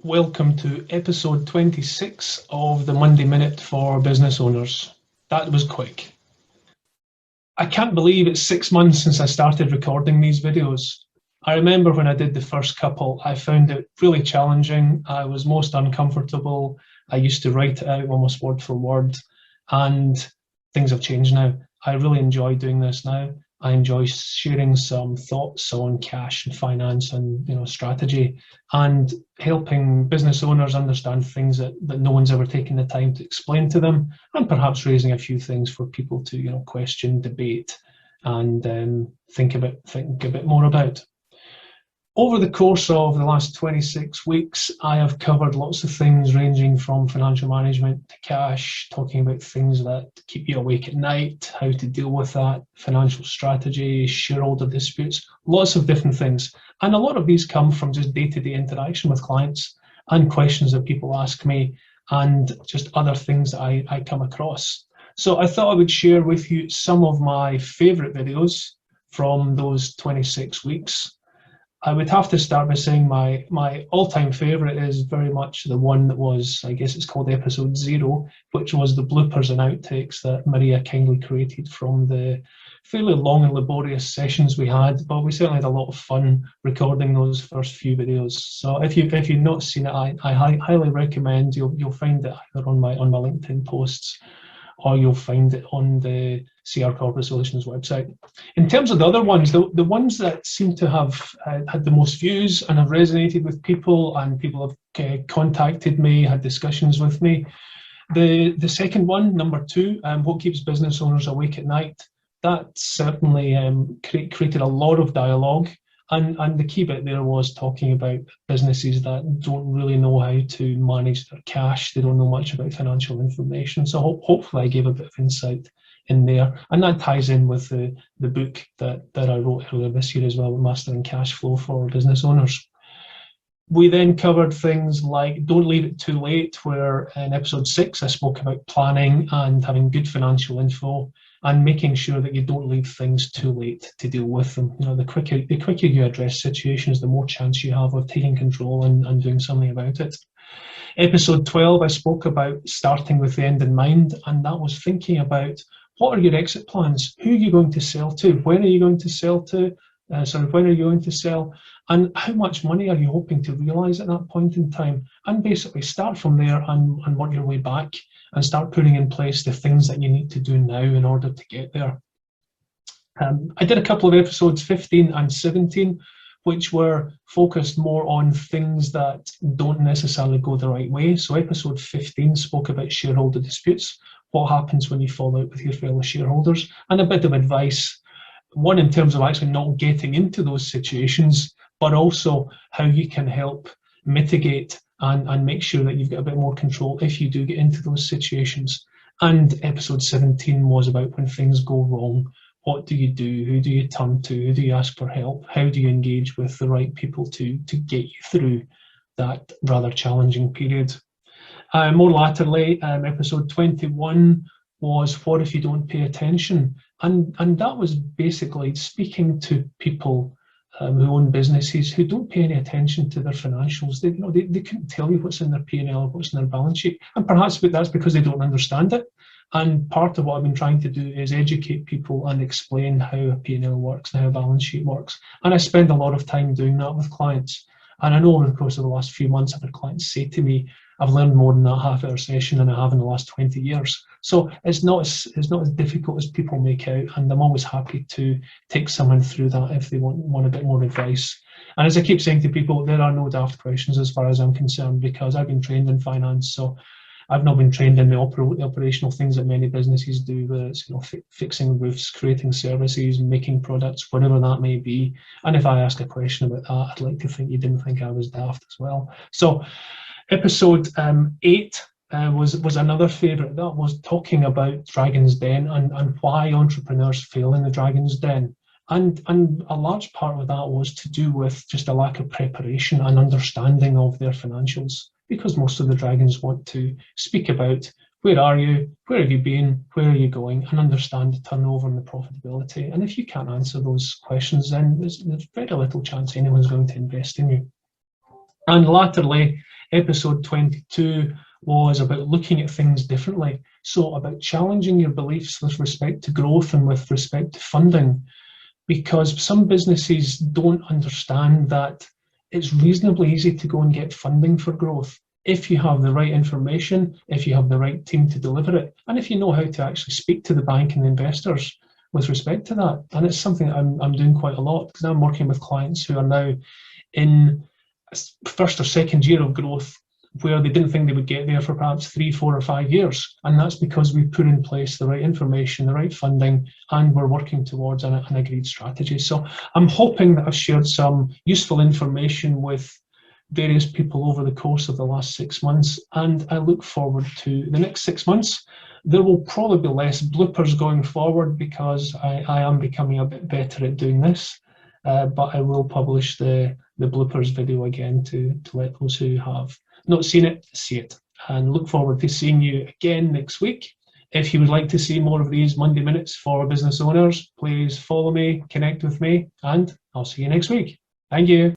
Welcome to episode 26 of the Monday Minute for business owners. That was quick. I can't believe it's 6 months since I started recording these videos. I remember when I did the first couple, I found it really challenging. I was most uncomfortable. I used to write it out almost word for word, and things have changed now. I really enjoy doing this now. I enjoy sharing some thoughts on cash and finance and strategy, and helping business owners understand things that no one's ever taken the time to explain to them, and perhaps raising a few things for people to question, debate, and think a bit more about. Over the course of the last 26 weeks, I have covered lots of things ranging from financial management to cash, talking about things that keep you awake at night, how to deal with that, financial strategy, shareholder disputes, lots of different things. And a lot of these come from just day-to-day interaction with clients and questions that people ask me, and just other things that I come across. So I thought I would share with you some of my favorite videos from those 26 weeks. I would have to start by saying my all-time favorite is very much the one that was, I guess it's called episode 0, which was the bloopers and outtakes that Maria kindly created from the fairly long and laborious sessions we had, but we certainly had a lot of fun recording those first few videos. So if you've not seen it, I highly recommend. You'll find it either on my LinkedIn posts, or you'll find it on the CR Corporate Solutions website. In terms of the other ones, the ones that seem to have had the most views and have resonated with people, and people have contacted me, had discussions with me. The second one, number 2, what keeps business owners awake at night, that certainly created a lot of dialogue. And the key bit there was talking about businesses that don't really know how to manage their cash. They don't know much about financial information. So hopefully I gave a bit of insight in there. And that ties in with the book that I wrote earlier this year as well, Mastering Cash Flow for Business Owners. We then covered things like Don't Leave It Too Late, where in episode 6 I spoke about planning and having good financial info, and making sure that you don't leave things too late to deal with them. The quicker you address situations, the more chance you have of taking control and doing something about it. Episode 12, I spoke about starting with the end in mind, and that was thinking about what are your exit plans? Who are you going to sell to? When are you going to sell to? When are you going to sell? And how much money are you hoping to realize at that point in time? And basically start from there and work your way back, and start putting in place the things that you need to do now in order to get there. I did a couple of episodes, 15 and 17, which were focused more on things that don't necessarily go the right way. So episode 15 spoke about shareholder disputes, what happens when you fall out with your fellow shareholders, and a bit of advice, one in terms of actually not getting into those situations, but also how you can help mitigate and make sure that you've got a bit more control if you do get into those situations. And episode 17 was about when things go wrong. What do you do? Who do you turn to? Who do you ask for help? How do you engage with the right people to get you through that rather challenging period? More latterly, episode 21 was what if you don't pay attention? And that was basically speaking to people who own businesses who don't pay any attention to their financials. They couldn't tell you what's in their P&L, what's in their balance sheet, and perhaps that's because they don't understand it. And part of what I've been trying to do is educate people and explain how a P&L works and how a balance sheet works. And I spend a lot of time doing that with clients. And I know over the course of the last few months, I've had clients say to me, I've learned more in that half-hour session than I have in the last 20 years. So it's not as difficult as people make out, and I'm always happy to take someone through that if they want a bit more advice. And as I keep saying to people, there are no daft questions as far as I'm concerned, because I've been trained in finance, so I've not been trained in the operational things that many businesses do, whether it's fixing roofs, creating services, making products, whatever that may be. And if I ask a question about that, I'd like to think you didn't think I was daft as well. So episode 8 was another favourite. That was talking about Dragon's Den and why entrepreneurs fail in the Dragon's Den. And a large part of that was to do with just a lack of preparation and understanding of their financials, because most of the dragons want to speak about where are you, where have you been, where are you going, and understand the turnover and the profitability. And if you can't answer those questions, then there's very little chance anyone's going to invest in you. And latterly, Episode 22 was about looking at things differently. So about challenging your beliefs with respect to growth and with respect to funding, because some businesses don't understand that it's reasonably easy to go and get funding for growth if you have the right information, if you have the right team to deliver it, and if you know how to actually speak to the bank and the investors with respect to that. And it's something that I'm doing quite a lot, because I'm working with clients who are now in first or second year of growth, where they didn't think they would get there for perhaps 3, 4 or 5 years. And that's because we put in place the right information, the right funding, and we're working towards an agreed strategy. So I'm hoping that I've shared some useful information with various people over the course of the last 6 months, and I look forward to the next 6 months. There will probably be less bloopers going forward, because I am becoming a bit better at doing this, but I will publish the bloopers video again to let those who have not seen it see it, and look forward to seeing you again next week. If you would like to see more of these Monday Minutes for business owners, please follow me, connect with me, and I'll see you next week. Thank you.